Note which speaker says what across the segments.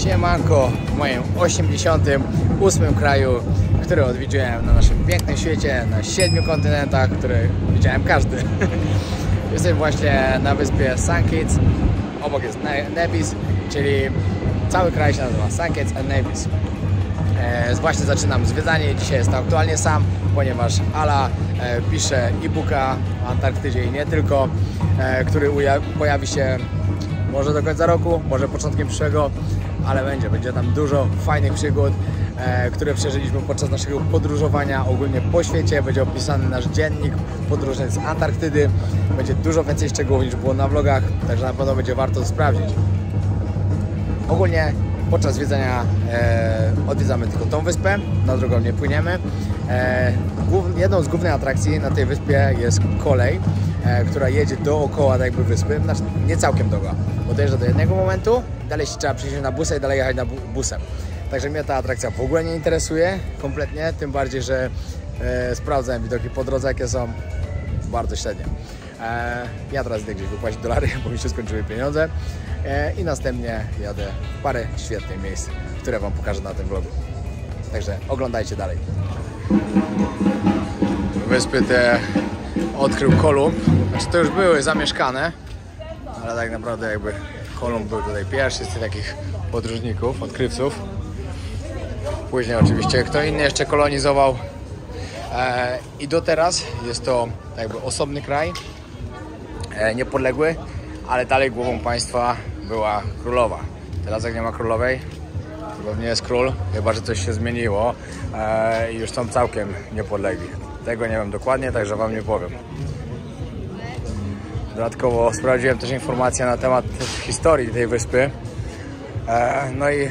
Speaker 1: Siemanko w moim 88 kraju, który odwiedziłem na naszym pięknym świecie, na 7 kontynentach, który widziałem każdy. Jestem właśnie na wyspie St. Kitts, obok jest Nevis, czyli cały kraj się nazywa St. Kitts and Nevis. Właśnie zaczynam zwiedzanie, dzisiaj jestem aktualnie sam, ponieważ Ala pisze e-booka o Antarktydzie i nie tylko, który pojawi się może do końca roku, może początkiem przyszłego, ale będzie tam dużo fajnych przygód, które przeżyliśmy podczas naszego podróżowania ogólnie po świecie. Będzie opisany nasz dziennik podróżny z Antarktydy, będzie dużo więcej szczegółów niż było na vlogach, także na pewno będzie warto to sprawdzić. Ogólnie podczas zwiedzania odwiedzamy tylko tą wyspę, na drugą nie płyniemy. Jedną z głównych atrakcji na tej wyspie jest kolej, która jedzie dookoła jakby wyspy, znaczy nie całkiem dookoła, bo dojeżdża do jednego momentu, dalej się trzeba przejść na busa i dalej jechać busem. Także mnie ta atrakcja w ogóle nie interesuje kompletnie, tym bardziej, że sprawdzałem widoki po drodze, jakie są bardzo średnie. Ja teraz idę gdzieś wypłacić dolary, bo mi się skończyły pieniądze i następnie jadę w parę świetnych miejsc, które Wam pokażę na tym vlogu. Także oglądajcie dalej. Wyspy te odkrył Kolumb, znaczy to już były zamieszkane, ale tak naprawdę jakby Kolumb był tutaj pierwszy z tych takich podróżników, odkrywców. Później oczywiście kto inny jeszcze kolonizował i do teraz jest to jakby osobny kraj, niepodległy, ale dalej głową państwa była królowa. Teraz jak nie ma królowej, to pewnie jest król, chyba że coś się zmieniło i już są całkiem niepodlegli. Tego nie wiem dokładnie, także Wam nie powiem. Dodatkowo sprawdziłem też informacje na temat historii tej wyspy. No i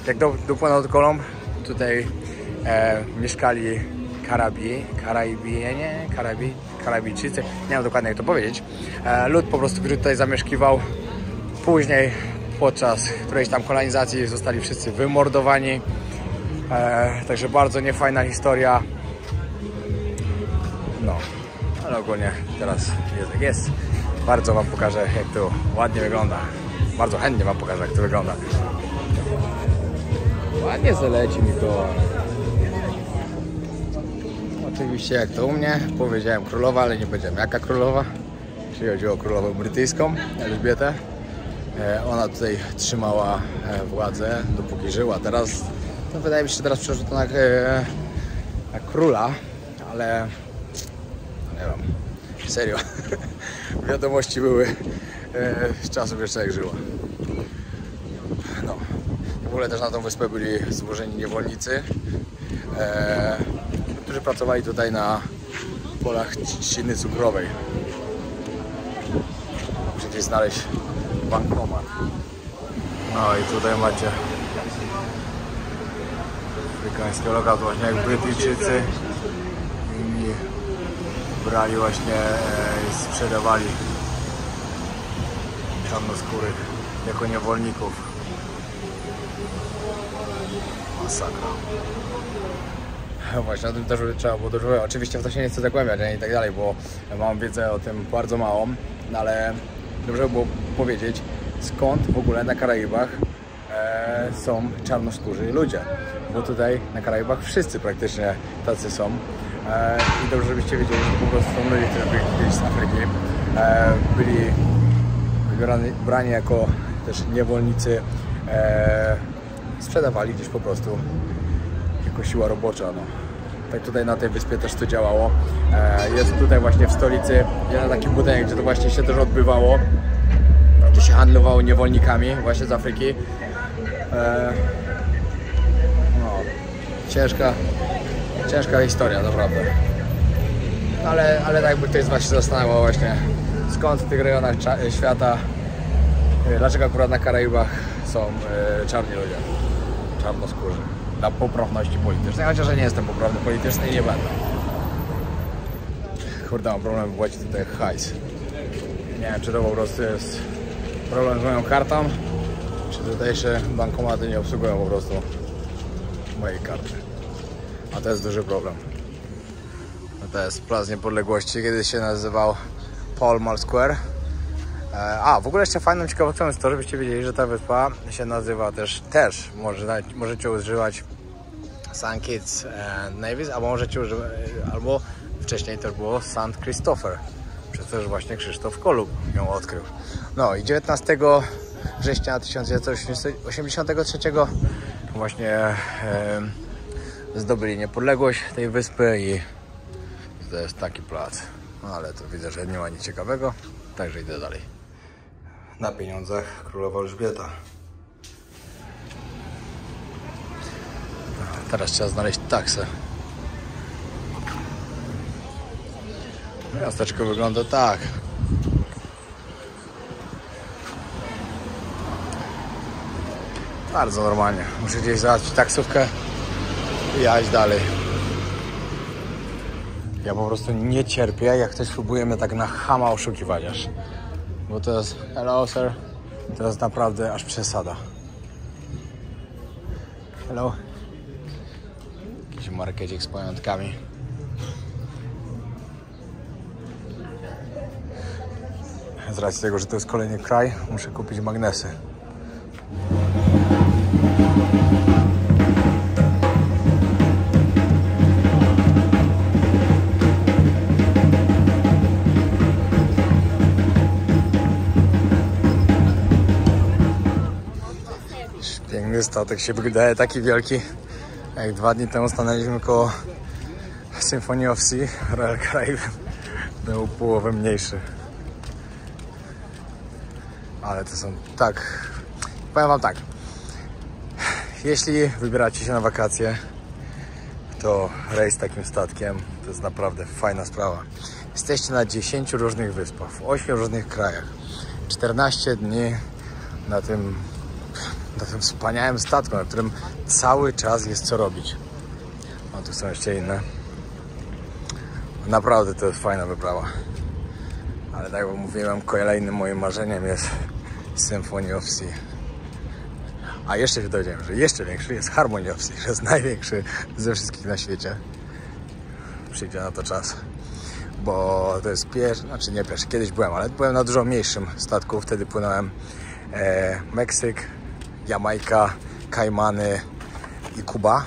Speaker 1: jak dopłynął Kolumb, tutaj mieszkali Karabijczycy, nie wiem dokładnie jak to powiedzieć. Lud po prostu, który tutaj zamieszkiwał. Później podczas którejś tam kolonizacji zostali wszyscy wymordowani. Także bardzo niefajna historia. No, ale ogólnie teraz jest jak jest. Bardzo Wam pokażę, jak to ładnie wygląda. Bardzo chętnie Wam pokażę, jak to wygląda. Ładnie zaleci mi to. Oczywiście jak to u mnie, powiedziałem królowa, ale nie powiedziałem jaka królowa. Jeśli chodzi o królową brytyjską, Elżbietę. Ona tutaj trzymała władzę, dopóki żyła. Teraz, no wydaje mi się, że teraz przerzucono na króla, ale nie wiem, serio. Wiadomości były z czasów jeszcze jak żyła. No. W ogóle też na tą wyspę byli złożeni niewolnicy, którzy pracowali tutaj na polach trzciny cukrowej. Muszę gdzieś znaleźć bankomat. No i tutaj macie afrykański lokal, to właśnie jak Brytyjczycy inni brali właśnie i sprzedawali czarnoskórych jako niewolników. Masakra. No właśnie, o tym też trzeba było dużo. Oczywiście w to się nie chcę zagłębiać i tak dalej, bo mam wiedzę o tym bardzo małą, no ale dobrze by było powiedzieć, skąd w ogóle na Karaibach są czarnoskórzy ludzie, bo tutaj na Karaibach wszyscy praktycznie tacy są. I dobrze, żebyście wiedzieli, że po prostu są ludzie, którzy byli gdzieś z Afryki, byli brani jako też niewolnicy, sprzedawali gdzieś po prostu jako siła robocza. No. Tak tutaj na tej wyspie też to działało. Jest tutaj właśnie w stolicy jeden taki budynek, gdzie to właśnie się też odbywało, gdzie się handlowało niewolnikami właśnie z Afryki. No, ciężka historia, naprawdę. Ale tak jakby ktoś z Was się zastanawiał właśnie, skąd w tych rejonach świata, dlaczego akurat na Karaibach są czarni ludzie, czarnoskórzy, dla poprawności politycznej, chociaż ja nie jestem poprawny politycznie i nie będę. Kurde, mam problem wypłacić tutaj hajs. Nie wiem, czy to po prostu jest problem z moją kartą, czy tutejsze bankomaty nie obsługują po prostu mojej karty. A to jest duży problem. To jest Plac Niepodległości, kiedyś się nazywał Pall Mall Square. W ogóle jeszcze fajną ciekawostką jest to, żebyście wiedzieli, że ta wyspa się nazywa też możecie używać St. Kitts and Nevis, albo możecie używać, albo wcześniej to było St. Christopher, przez to, że właśnie Krzysztof Kolumb ją odkrył. No i 19 września 1983 właśnie zdobyli niepodległość tej wyspy i to jest taki plac. No ale to widzę, że nie ma nic ciekawego, także idę dalej. Na pieniądzach królowa Elżbieta. Teraz trzeba znaleźć taksę. Miasteczko wygląda tak. Bardzo normalnie. Muszę gdzieś załatwić taksówkę i jechać dalej. Ja po prostu nie cierpię, jak ktoś próbuje mnie tak na chama oszukiwać aż. Bo to jest... Hello, sir. To jest naprawdę aż przesada. Hello. Jakiś markecik z pamiątkami. Z racji tego, że to jest kolejny kraj, muszę kupić magnesy. Piękny statek się wydaje taki wielki. Jak 2 dni temu stanęliśmy koło Symphony of Sea, Royal Caribbean. Był połowę mniejszy. Ale to są tak... Powiem wam tak. Jeśli wybieracie się na wakacje, to rejs takim statkiem to jest naprawdę fajna sprawa. Jesteście na 10 różnych wyspach, w 8 różnych krajach. 14 dni na tym wspaniałym statku, na którym cały czas jest co robić. No tu są jeszcze inne. Naprawdę to jest fajna wyprawa. Ale tak jak mówiłem, kolejnym moim marzeniem jest Symphony of Sea. A jeszcze się dowiedziałem, że jeszcze większy jest Harmony of Sea, że jest największy ze wszystkich na świecie. Przyjdzie na to czas. Bo to jest pierwszy, znaczy nie pierwszy, kiedyś byłem, ale byłem na dużo mniejszym statku. Wtedy płynąłem Meksyk, Jamajka, Kajmany i Kuba.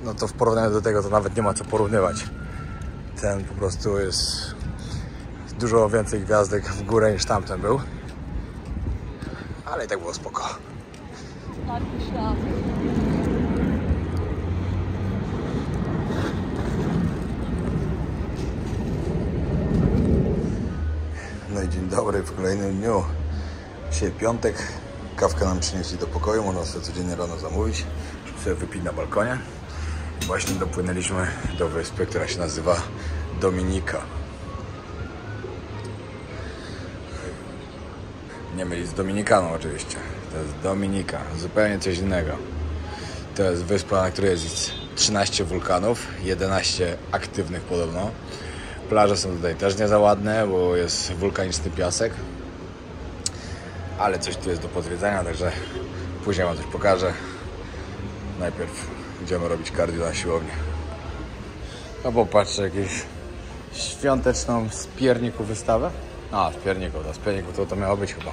Speaker 1: No to w porównaniu do tego to nawet nie ma co porównywać. Ten po prostu jest dużo więcej gwiazdek w górę niż tamten był. Ale i tak było spoko. No i dzień dobry w kolejnym dniu. Dzisiaj piątek. Kawkę nam przynieśli do pokoju. Można sobie codziennie rano zamówić, żeby sobie wypić na balkonie. Właśnie dopłynęliśmy do wyspy, która się nazywa Dominika. Nie mylić z Dominikaną oczywiście. To jest Dominika, zupełnie coś innego. To jest wyspa, na której jest 13 wulkanów, 11 aktywnych podobno. Plaże są tutaj też nie za ładne, bo jest wulkaniczny piasek. Ale coś tu jest do pozwiedzania, także później wam coś pokażę. Najpierw idziemy robić cardio na siłownię. No bo patrzę, jakieś świąteczną z pierniku wystawę. A, z pierniku to miało być chyba.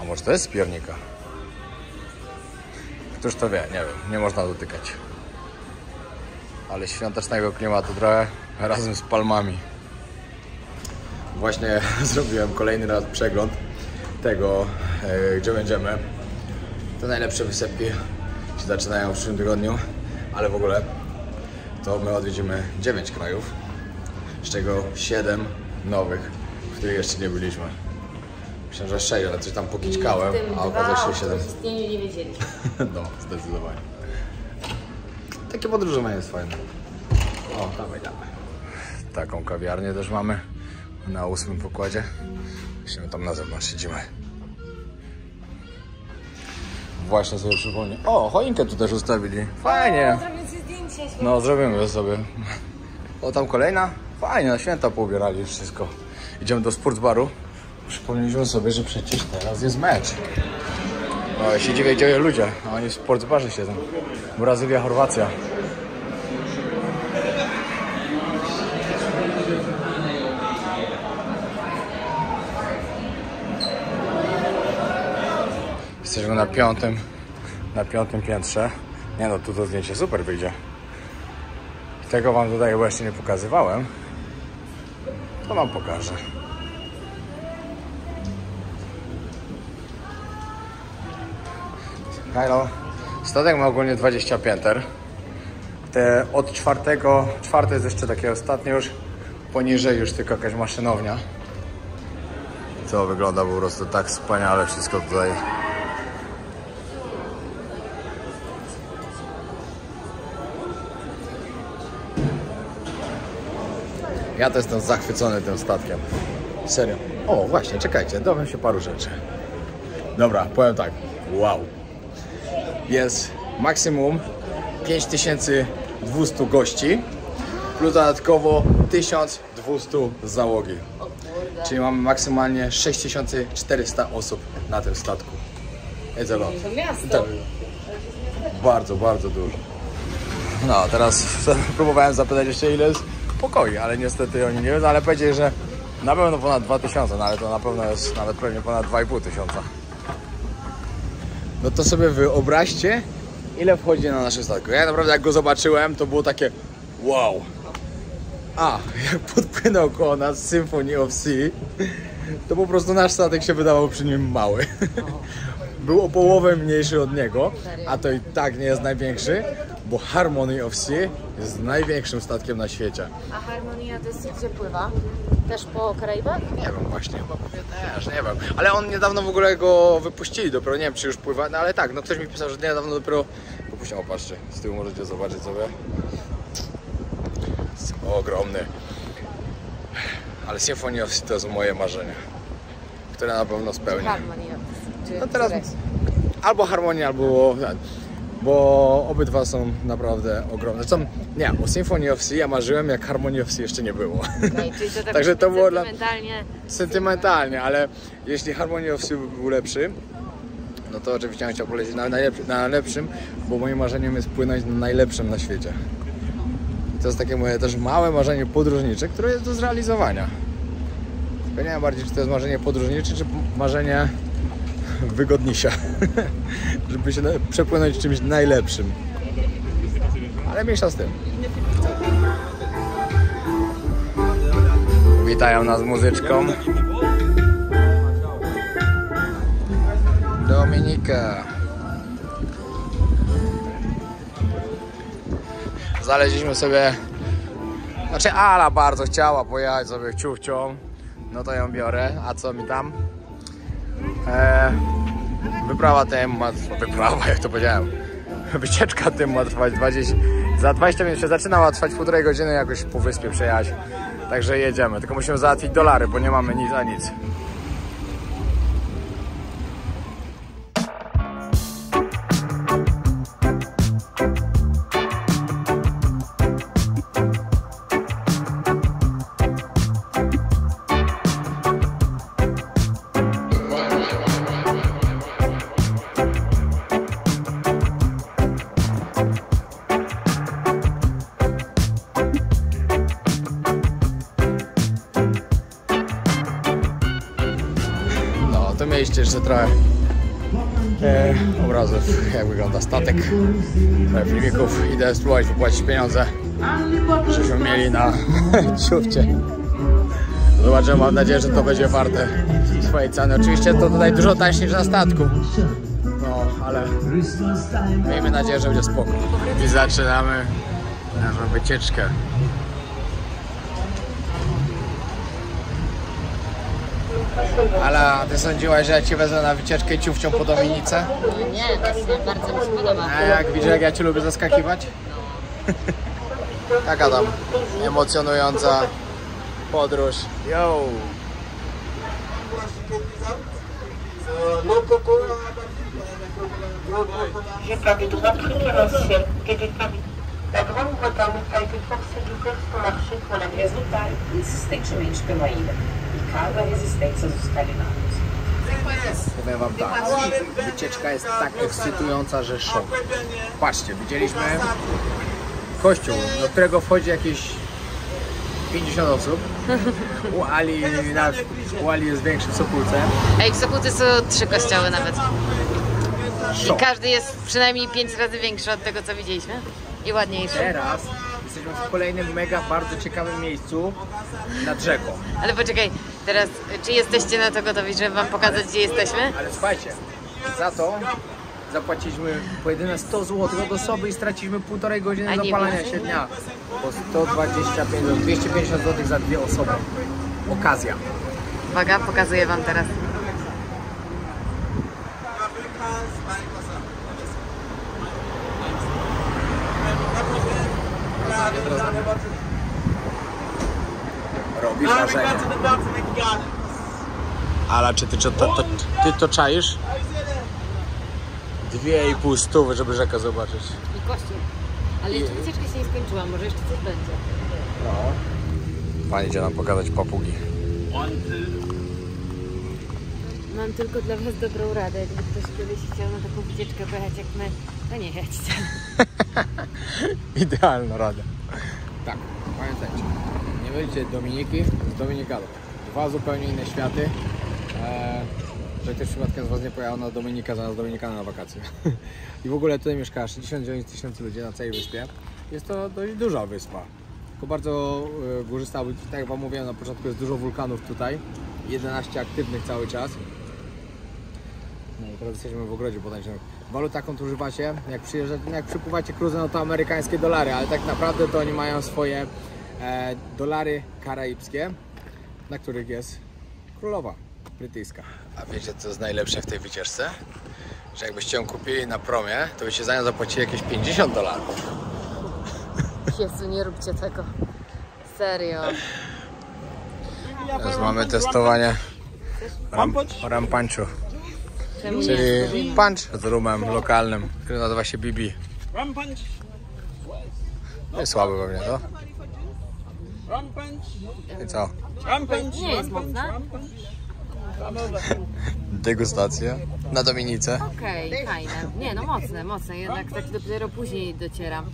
Speaker 1: A może to jest z piernika? Któż to wie, nie wiem, nie można dotykać. Ale świątecznego klimatu trochę, razem z palmami. Właśnie zrobiłem kolejny raz przegląd tego, gdzie będziemy. Te najlepsze wysepki się zaczynają w przyszłym tygodniu, ale w ogóle to my odwiedzimy 9 krajów, z czego 7 nowych, w których jeszcze nie byliśmy. Myślę, że 6, ale coś tam pokićkałem, a okazało się 7.
Speaker 2: O istnieniu nie wiedzieli.
Speaker 1: No, zdecydowanie. Takie podróżowanie jest fajne. O, dawaj. Taką kawiarnię też mamy na 8. pokładzie. Myślimy, tam na zewnątrz siedzimy. Właśnie sobie przypomnę. O, choinkę tu też ustawili. Fajnie.
Speaker 2: Zrobimy sobie zdjęcie.
Speaker 1: No, zrobimy sobie. O, tam kolejna. Fajnie, na święta poubierali już wszystko. Idziemy do sportsbaru. Przypomnieliśmy sobie, że przecież teraz jest mecz. No, ja się dziwię, gdzie ludzie. A oni w sportsbarze siedzą. Brazylia, Chorwacja. Jesteśmy na piątym piętrze. Nie no, tu to zdjęcie super wyjdzie. Tego wam tutaj chyba jeszcze nie pokazywałem. To wam pokażę. Halo. Statek ma ogólnie 20 pięter. Te od czwarte jest jeszcze takie ostatnie już. Poniżej już tylko jakaś maszynownia. To wygląda po prostu tak wspaniale wszystko tutaj. Ja też jestem zachwycony tym statkiem. Serio. O, właśnie, czekajcie, dowiem się paru rzeczy. Dobra, powiem tak. Wow. Jest maksimum 5200 gości, plus dodatkowo 1200 załogi. Czyli mamy maksymalnie 6400 osób na tym statku. Jest a lot.
Speaker 2: To miasto.
Speaker 1: Bardzo, bardzo dużo. No, teraz próbowałem zapytać jeszcze ile jest pokoi, ale niestety oni nie wiedzą, ale powiedzieli, że na pewno ponad 2000, no ale to na pewno jest nawet pewnie ponad 2500. No to sobie wyobraźcie, ile wchodzi na naszym statku. Ja naprawdę jak go zobaczyłem, to było takie wow. A, jak podpłynął koło nas Symphony of Sea, to po prostu nasz statek się wydawał przy nim mały. Był o połowę mniejszy od niego, a to i tak nie jest największy, bo Harmony of Sea jest największym statkiem na świecie.
Speaker 2: A Harmonia to jest gdzie pływa? Też po Karaibach?
Speaker 1: Nie wiem, właśnie chyba powie też, nie wiem. Ale on niedawno w ogóle go wypuścili dopiero, nie wiem czy już pływa, no ale tak, no ktoś mi pisał, że niedawno dopiero wypuścił. O, patrzcie, z tyłu możecie zobaczyć sobie. Jest ogromny. Ale Symphony of Sea to jest moje marzenie, które na pewno spełni.
Speaker 2: Harmonia.
Speaker 1: No teraz albo Harmonia, albo... Bo obydwa są naprawdę ogromne. Zresztą, nie, o Symphony of Sea ja marzyłem, jak Harmony of Sea jeszcze nie było.
Speaker 2: Okay, czyli to tak
Speaker 1: Także to było
Speaker 2: sentymentalnie.
Speaker 1: ale jeśli Harmony of Sea był lepszy, no to oczywiście chciał polecieć na lepszym, bo moim marzeniem jest płynąć na najlepszym na świecie. I to jest takie moje też małe marzenie podróżnicze, które jest do zrealizowania. Tylko nie wiem bardziej, czy to jest marzenie podróżnicze, czy marzenie wygodniejsza, żeby się przepłynąć czymś najlepszym. Ale mniejsza z tym. Witają nas muzyczką. Dominika. Znaleźliśmy sobie... Znaczy Ala bardzo chciała pojechać sobie ciuchcią. No to ją biorę. A co mi tam? Wyprawa jak to powiedziałem, wycieczka tym ma trwać za 20 minut się zaczynała, trwać 1,5 godziny, jakoś po wyspie przejechać, także jedziemy, tylko musimy załatwić dolary, bo nie mamy nic a nic. Mieliście jeszcze trochę obrazów, jak wygląda statek, trochę filmików. Idę spróbować wypłacić pieniądze, żebyśmy mieli na ciufcie. Zobaczymy, mam nadzieję, że to będzie warte swojej ceny. Oczywiście to tutaj dużo tańsze niż na statku, no ale miejmy nadzieję, że będzie spoko. I zaczynamy naszą wycieczkę. Ale ty sądziłaś, że ja cię wezmę na wycieczkę ciufcią po Dominice?
Speaker 2: Nie, bardzo mi się podoba.
Speaker 1: A jak widzisz, jak ja cię lubię zaskakiwać? Taka tam emocjonująca podróż. Yo!
Speaker 3: La Grande-Bretagne a été forcée d'ouvrir son marché pour la
Speaker 4: Resultado, insistentemente pela ilha, e caso a resistência dos italianos.
Speaker 1: Powiem wam tak, wycieczka jest tak ekscytująca, że szok. Patrzcie, widzieliśmy kościół, do którego wchodzi jakieś 50 osób. U Ali jest większy w Sopólce.
Speaker 2: Ej, w Sopółce są 3 kościoły nawet.
Speaker 1: Szok.
Speaker 2: I każdy jest przynajmniej 5 razy większy od tego, co widzieliśmy. I ładniejszy.
Speaker 1: Teraz jesteśmy w kolejnym mega bardzo ciekawym miejscu nad rzeką.
Speaker 2: Ale poczekaj, teraz czy jesteście na to gotowi, żeby wam pokazać, gdzie jesteśmy?
Speaker 1: Ale słuchajcie, za to zapłaciliśmy pojedyne 100 zł od osoby i straciliśmy 1,5 godziny
Speaker 2: A nie
Speaker 1: zapalania
Speaker 2: więcej?
Speaker 1: się dnia. Po 125 zł, 250 zł za 2 osoby. Okazja.
Speaker 2: Uwaga, pokazuję wam teraz.
Speaker 1: Robisz wrażenie. Ale czy ty to czaisz? 2,5 stówy, żeby rzekę zobaczyć.
Speaker 2: I kościół. Ale jeszcze wycieczka się nie skończyła, może jeszcze coś będzie.
Speaker 1: No. Pani idzie nam pokazać papugi.
Speaker 2: Mam tylko dla was dobrą radę. Jakby ktoś kiedyś chciał na taką wycieczkę pojechać jak my, to nie jedźcie.
Speaker 1: Idealna rada. Tak, pamiętajcie. Nie mylicie Dominiki z Dominikanów. Dwa zupełnie inne światy. Że ktoś przypadkiem z was nie pojechał na Dominika zamiast Dominikana na wakacje. I w ogóle tutaj mieszka 69 000 ludzi na całej wyspie. Jest to dość duża wyspa. Tylko bardzo górzysta, tak jak wam mówiłem na początku, jest dużo wulkanów tutaj. 11 aktywnych cały czas. No i teraz jesteśmy w ogrodzie botanicznym. Waluta, jaką tu używacie, jak przypływacie cruzem, no to amerykańskie dolary, ale tak naprawdę to oni mają swoje dolary karaibskie, na których jest królowa brytyjska. A wiecie, co jest najlepsze w tej wycieczce? Że jakbyście ją kupili na promie, to byście za nią zapłacili jakieś $50.
Speaker 2: Jezu, nie róbcie tego. Serio.
Speaker 1: Teraz mamy testowanie rampunchu,
Speaker 2: Czemu nie?
Speaker 1: czyli punch z rumem lokalnym, który nazywa się BB.
Speaker 5: Rum punch.
Speaker 1: To jest słaby pewnie, to?
Speaker 5: Rum punch.
Speaker 1: I co?
Speaker 5: Rum punch.
Speaker 2: Nie jest mocna?
Speaker 1: Degustacja na Dominice.
Speaker 2: Okej, fajne. Nie, no mocne. Jednak tak dopiero później docieram.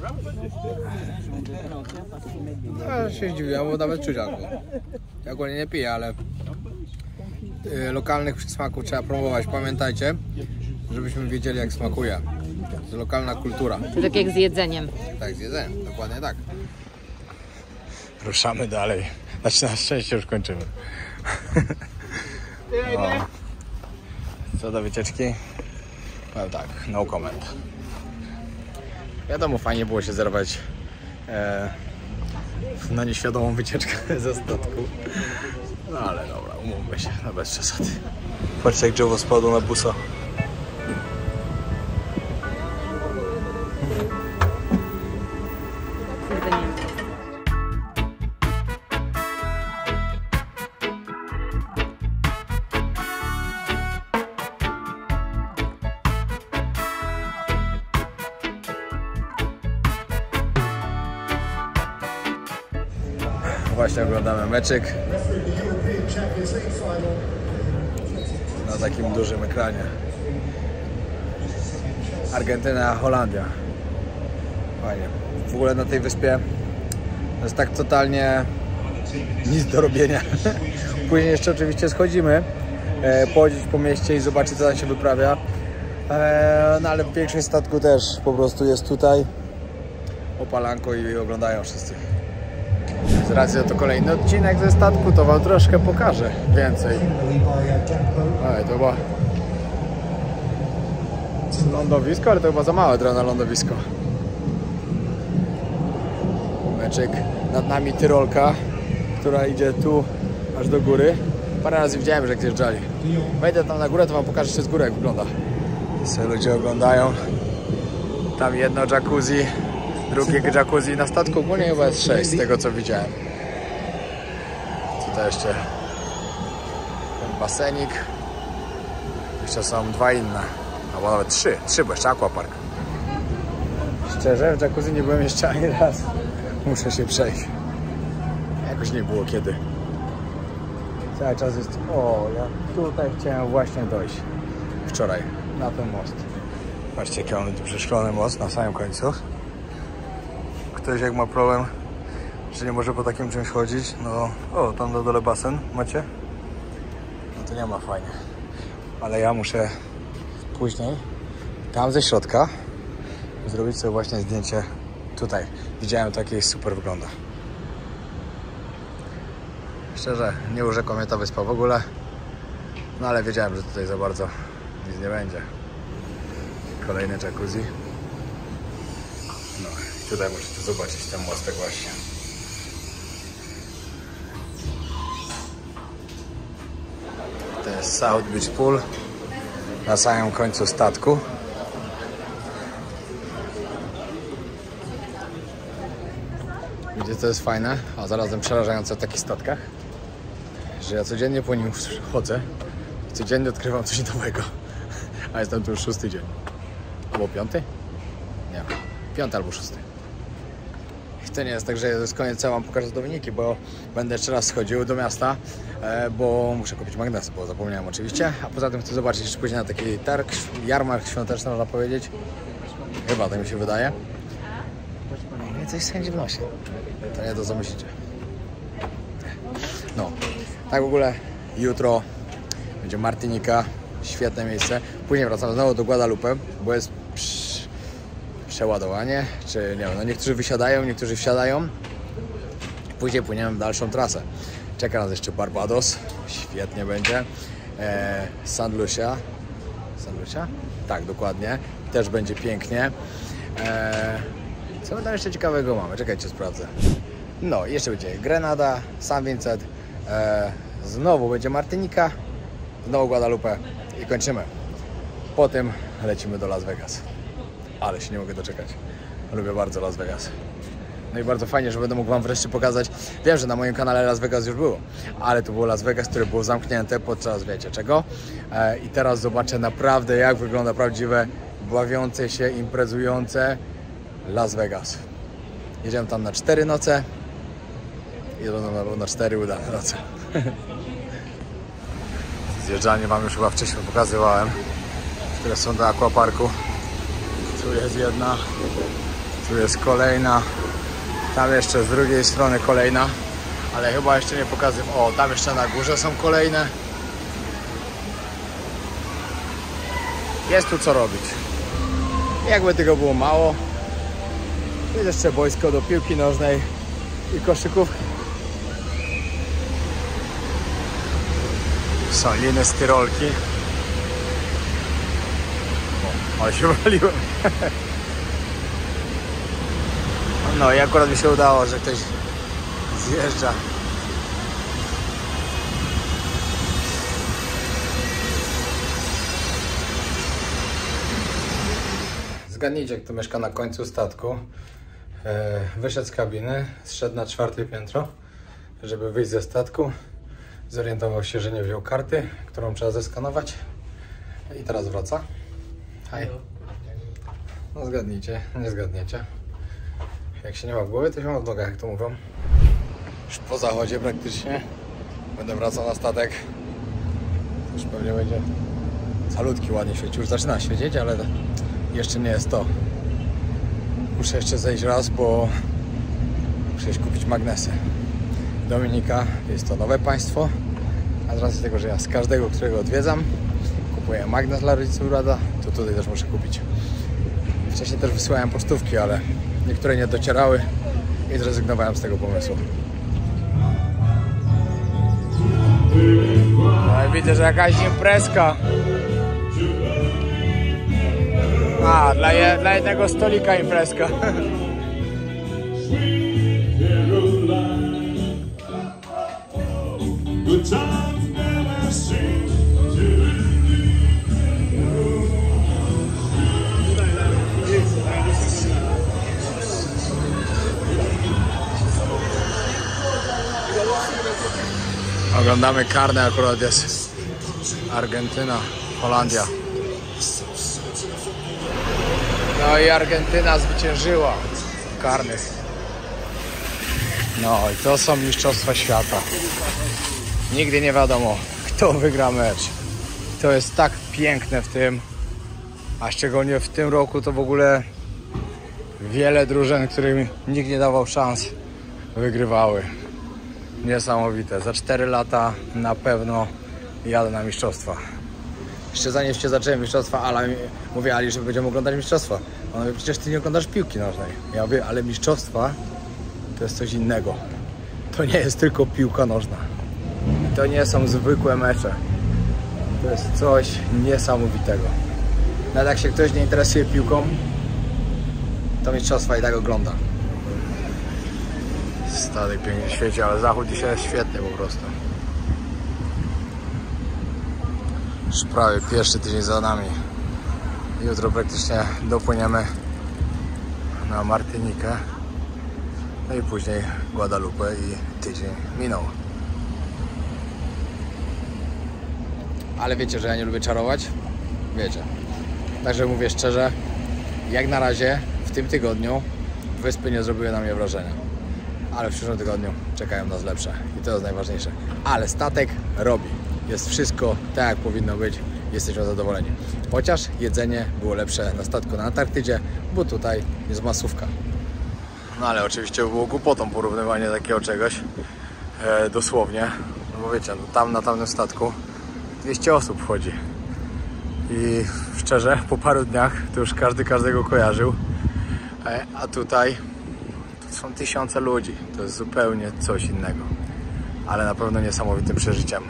Speaker 1: Ja się zdziwiłem, bo nawet czuć alkohol. Ja ogólnie nie piję, ale lokalnych przysmaków trzeba próbować. Pamiętajcie, żebyśmy wiedzieli, jak smakuje. To jest lokalna kultura.
Speaker 2: To tak jak z jedzeniem.
Speaker 1: Tak, z jedzeniem, dokładnie tak. Ruszamy dalej. Znaczy na szczęście już kończymy. O. Co do wycieczki? Powiem tak, no comment. Wiadomo, fajnie było się zerwać na nieświadomą wycieczkę ze statku. No ale dobra, umówmy się, no bez przesady. Patrzcie, jak drzewo spadło na busa.
Speaker 2: Kurde, nie.
Speaker 1: Właśnie oglądamy meczyk na takim dużym ekranie. Argentyna, Holandia. Fajnie. W ogóle na tej wyspie jest tak totalnie nic do robienia. Później jeszcze oczywiście schodzimy, pochodzić po mieście i zobaczyć, co tam się wyprawia. No ale większość statku też po prostu jest tutaj. Opalanko i oglądają wszyscy. Z racji, że to kolejny odcinek ze statku, to wam troszkę pokażę więcej. Ale to chyba lądowisko, ale to chyba za małe na lądowisko. Meczek, nad nami Tyrolka, która idzie tu aż do góry. Parę razy widziałem, że zjeżdżali. Wejdę tam na górę, to wam pokażę jeszcze z góry, jak wygląda. Se ludzie oglądają. Tam jedno jacuzzi, drugie jacuzzi. Na statku ogólnie chyba jest 6 z tego, co widziałem. Tutaj jeszcze ten basenik. Jeszcze są 2 inne, albo nawet 3, bo jeszcze aquapark. Szczerze, w jacuzzi nie byłem jeszcze ani raz. Muszę się przejść. Jakoś nie było kiedy. Cały czas jest... O, ja tutaj chciałem właśnie dojść. Wczoraj, na ten most. Patrzcie, jaki mamy tu przeszklony most na samym końcu. Ktoś jak ma problem, że nie może po takim czymś chodzić, no... O, tam na dole basen macie? No to nie ma fajnie. Ale ja muszę później tam ze środka zrobić sobie właśnie zdjęcie tutaj. Widziałem to, jakieś super wygląda. Szczerze, nie urzekła mnie ta wyspa w ogóle. No ale wiedziałem, że tutaj za bardzo nic nie będzie. Kolejny jacuzzi. No i tutaj możecie zobaczyć ten mostek właśnie. To jest South Beach Pool na samym końcu statku. Widzicie, co jest fajne, a zarazem przerażające w takich statkach, że ja codziennie po nim chodzę i codziennie odkrywam coś nowego. A jestem tu już 6. dzień. Albo 5? Nie, 5 albo 6. I to nie jest tak, że to jest koniec, ja wam pokażę te wyniki, bo będę jeszcze raz schodził do miasta, bo muszę kupić magnesy, bo zapomniałem oczywiście. A poza tym chcę zobaczyć jeszcze później na taki targ, jarmark świąteczny, można powiedzieć. Chyba, tak mi się wydaje. I coś sędzi w nosie. To nie to, co myślicie. No, tak w ogóle jutro będzie Martinica, świetne miejsce. Później wracam znowu do Guadalupe, bo jest przeładowanie, czy nie wiem, no niektórzy wysiadają, niektórzy wsiadają. Później płyniemy w dalszą trasę. Czeka nas jeszcze Barbados, świetnie będzie. St. Lucia. St. Lucia? Tak, dokładnie. Też będzie pięknie. Co my tam jeszcze ciekawego mamy? Czekajcie, sprawdzę. No, jeszcze będzie Grenada, San Vincent, znowu będzie Martinica, znowu Guadalupe i kończymy. Potem lecimy do Las Vegas. Ale się nie mogę doczekać. Lubię bardzo Las Vegas. No i bardzo fajnie, że będę mógł wam wreszcie pokazać. Wiem, że na moim kanale Las Vegas już było, ale to było Las Vegas, które było zamknięte podczas, wiecie czego. I teraz zobaczę naprawdę, jak wygląda prawdziwe, bawiące się, imprezujące Las Vegas. Jedziemy tam na 4 noce i na 4 udane noce. Zjeżdżanie wam już chyba wcześniej pokazywałem, które są do aquaparku. Tu jest jedna, tu jest kolejna, tam jeszcze z drugiej strony kolejna, ale chyba jeszcze nie pokazywałem. O, tam jeszcze na górze są kolejne. Jest tu co robić. Jakby tego było mało, jest jeszcze boisko do piłki nożnej i koszykówki. Są liny z tyrolki. O, się waliłem. No i akurat mi się udało, że ktoś zjeżdża. Zgadnijcie, kto mieszka na końcu statku. Wyszedł z kabiny, zszedł na 4. piętro, żeby wyjść ze statku. Zorientował się, że nie wziął karty, którą trzeba zeskanować. I teraz wraca. Hej. No zgadnijcie, nie zgadniecie. Jak się nie ma w głowie, to się ma w nogach, jak to mówią. Już po zachodzie praktycznie. Będę wracał na statek. Już pewnie będzie calutki, ładnie świeci. Już zaczyna świecieć, ale jeszcze nie jest to. Muszę jeszcze zejść raz, bo muszę iść kupić magnesy. Dominika jest to nowe państwo, a z racji tego, że ja z każdego, którego odwiedzam, kupuję magnes dla rodziców brata, to tutaj też muszę kupić. Wcześniej też wysyłałem pocztówki, ale niektóre nie docierały i zrezygnowałem z tego pomysłu. No i widzę, że jakaś imprezka. A, dla jednego stolika imprezka. Oglądamy karne, akurat jest Argentyna, Holandia. No i Argentyna zwyciężyła w karnych. No i to są mistrzostwa świata. Nigdy nie wiadomo, kto wygra mecz. To jest tak piękne w tym, a szczególnie w tym roku to w ogóle wiele drużyn, którym nikt nie dawał szans, wygrywały. Niesamowite. Za 4 lata na pewno jadę na mistrzostwa. Jeszcze zanim się zaczęły mistrzostwa, ale mówię Ali, że będziemy oglądać mistrzostwa. Ona mówi, przecież ty nie oglądasz piłki nożnej. Ja mówię, ale mistrzostwa to jest coś innego. To nie jest tylko piłka nożna. To nie są zwykłe mecze. To jest coś niesamowitego. Nawet jak się ktoś nie interesuje piłką, to mistrzostwa i tak ogląda. Statek pięknie świeci, ale zachód dzisiaj jest świetny po prostu. Już prawie pierwszy tydzień za nami. Jutro praktycznie dopłyniemy na Martynikę. No i później Guadalupe i tydzień minął. Ale wiecie, że ja nie lubię czarować? Wiecie. Także mówię szczerze, jak na razie w tym tygodniu wyspy nie zrobiły na mnie wrażenia. Ale w przyszłym tygodniu czekają nas lepsze i to jest najważniejsze. Ale statek robi. Jest wszystko tak, jak powinno być. Jesteśmy zadowoleni. Chociaż jedzenie było lepsze na statku na Antarktydzie, bo tutaj jest masówka. No ale oczywiście było głupotą porównywanie takiego czegoś. Dosłownie. No bo wiecie, no tam na tamtym statku 200 osób wchodzi. I szczerze, po paru dniach to już każdy każdego kojarzył. A tutaj to są tysiące ludzi. To jest zupełnie coś innego. Ale na pewno niesamowitym przeżyciem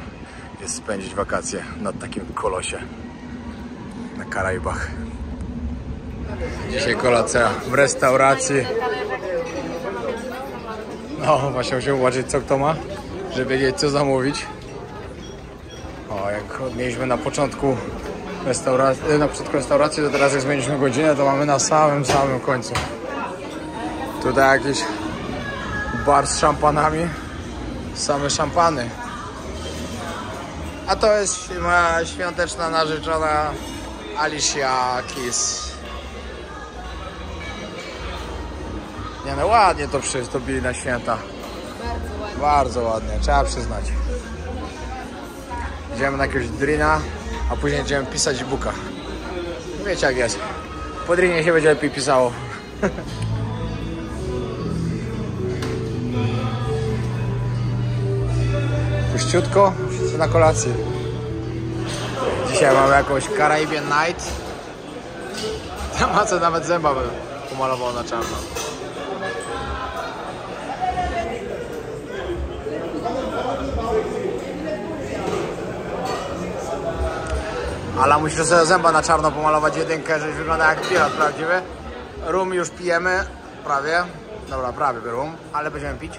Speaker 1: jest spędzić wakacje nad takim kolosie na Karaibach. Dzisiaj kolacja w restauracji. No właśnie musimy zobaczyć, co kto ma, żeby wiedzieć, co zamówić. O, jak mieliśmy na początku restauracji, to teraz jak zmieniliśmy godzinę, to mamy na samym końcu. Tutaj jakiś bar z szampanami. Same szampany. A to jest moja świąteczna narzeczona Alicia Keys. Nie no, ładnie to przyzdobili na święta. Bardzo ładnie, trzeba przyznać. Idziemy na jakiegoś drina, a później idziemy pisać e-booka. Wiecie jak jest. Po drinie się będzie lepiej pisało. Puściutko, wszyscy na kolację. Dzisiaj mamy jakąś Caribbean Night. Tam ma co nawet zęba pomalował na czarno. Ale musisz sobie zęba na czarno pomalować jedynkę, żebyś wyglądał jak pirat prawdziwy. Rum już pijemy, prawie. Dobra, prawie rum, ale będziemy pić.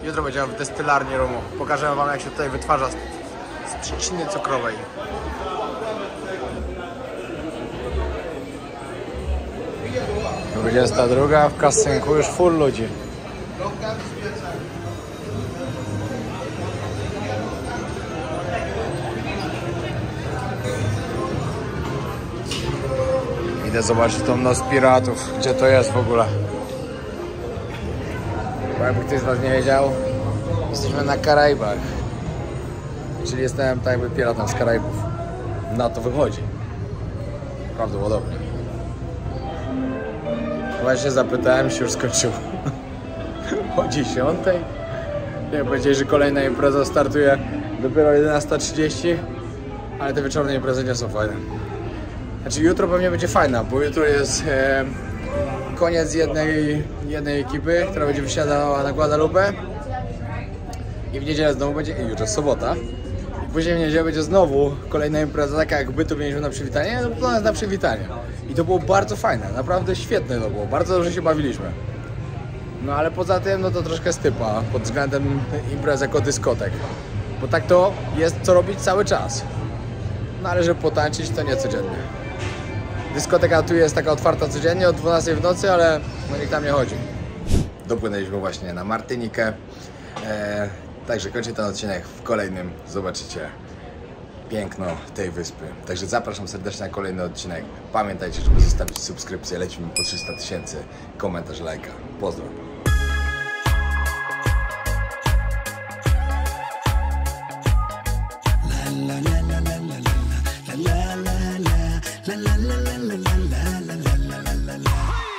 Speaker 1: Jutro będziemy w destylarni rumu. Pokażę wam, jak się tutaj wytwarza z trzciny cukrowej. No 22 w kasynku, już full ludzi. Idę zobaczyć tą Noc Piratów, gdzie to jest w ogóle. Bo jakby ktoś z was nie wiedział, jesteśmy na Karaibach. Czyli jestem tak jakby piratem z Karaibów. Na to wychodzi. Prawdopodobnie. Właśnie zapytałem, się już skończyło. O 10. Nie, powiedzieli, że kolejna impreza startuje dopiero 11:30. Ale te wieczorne imprezy nie są fajne. Znaczy jutro pewnie będzie fajna, bo jutro jest koniec jednej ekipy, która będzie wysiadała na Guadalupe. I w niedzielę znowu będzie, i jutro jest sobota. I później w niedzielę będzie znowu kolejna impreza, taka jakby to mieliśmy na przywitanie, no to jest na przywitanie. I to było bardzo fajne, naprawdę świetne to było, bardzo dobrze się bawiliśmy. No ale poza tym, no to troszkę stypa pod względem imprez jako dyskotek. Bo tak to jest co robić cały czas. No ale żeby potańczyć, to nie codziennie. Dyskoteka tu jest taka otwarta codziennie od 12 w nocy, ale no nikt tam nie chodzi. Dopłynęliśmy właśnie na Martynikę. Także kończę ten odcinek. W kolejnym zobaczycie piękno tej wyspy. Także zapraszam serdecznie na kolejny odcinek. Pamiętajcie, żeby zostawić subskrypcję. Lecimy po 300 000. Komentarz, lajka. Pozdro.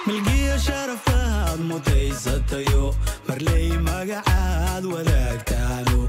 Speaker 6: ملقية شرفها متيسة مرلي مقعد وذاك تعالو